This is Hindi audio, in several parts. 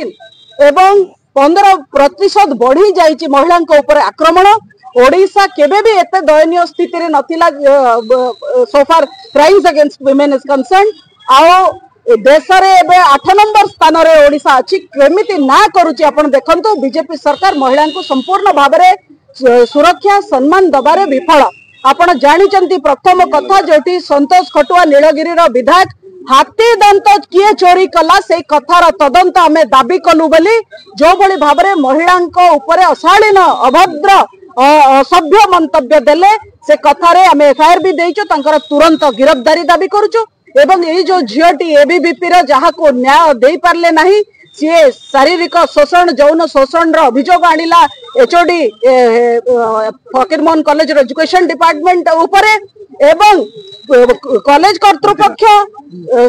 एवं 15% बढ़ी जाइए महिला आक्रमण। ओडिशा केबे भी एते दयनीय स्थिति रे नथिला so far crimes against women is concern. आओ देश रे एबे 8 नंबर स्थान रे ओडिशा अछि। केमिति ना करूची आपण देखंतु बीजेपी सरकार महिला को संपूर्ण भाव में सुरक्षा सम्मान दबारे विफल। आपण जानिचंती प्रथम कथा जोटी संतोष खटुआ नीलगिरी रो विधायक हाथी दंत किए चोरी कला से कथार तदंत आमे दाबी कलु बोली जो भली भाव में महिला ऊपर अशालीन अभद्र असभ्य मंतव्य देले से कथारे आमे एफआईआर भी देइचो तंकर तुरंत गिरफ्तारी दाबी करूचो। एवं ये जो झीटी एबीवीपी रो जहा को न्याय दे पारले नहीं सी शारीरिक शोषण यौन शोषण रो अभियोग आनिला एचओडी फकीरमोहन कॉलेज रो एजुकेशन डिपार्टमेंट उपरे एवं कॉलेज कर्तृपक्ष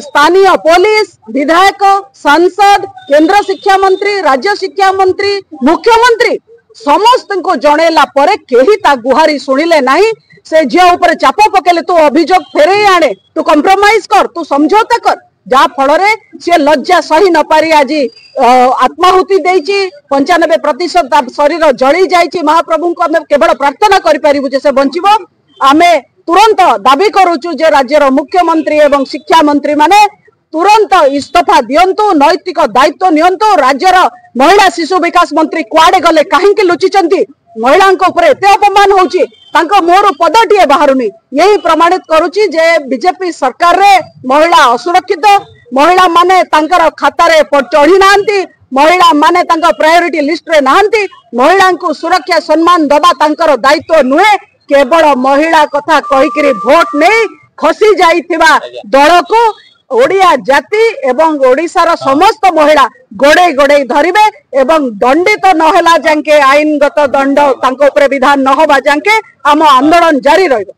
स्थानीय पुलिस विधायक सांसद केंद्र शिक्षा मंत्री राज्य शिक्षा मंत्री मुख्यमंत्री समस्त को जनैला परे केही ता गुहारी सुनिले नहीं। से झिया ऊपर चाप पकेले तू अभियोग फेरे आने तू कंप्रोमाइज कर तू समझौता कर जहा फल सी लज्जा सही न पारी आज आत्माहुति देइची 95% शरीर जली जाइची। महाप्रभु को आम केवल प्रार्थना करूँ से बंचब। आमे तुरंत दाबी करूचु जे राज्यर मुख्यमंत्री एवं शिक्षा मंत्री माने तुरंत इस्तीफा दियंतु नैतिक दायित्व नियंतु। राज्यर महिला शिशु विकास मंत्री कुआडे गले कहीं लुचिचंती महिला एते अपमान होउची तांको मोर पदटिए बाहरुनी यही प्रमाणित करुची जे बीजेपी सरकार रे महिला असुरक्षित महिला माने तांकर खाता रे चढ़ी नांती महिला माने तांको प्रायोरिटी लिस्ट रे नांती महिला को सुरक्षा सम्मान दबा तांकर दायित्व नुहे केवल महिला कथा कहिकरी भोट नहीं खसी जाइथिबा दल को ओडिया जाति एवं ओडिशार समस्त महिला गोड़े गोड़े धरिबे एवं दंडित नहला जांके आईनगत दंड तांको उपरे विधान न होबा जांके आम आंदोलन जारी रहिबो।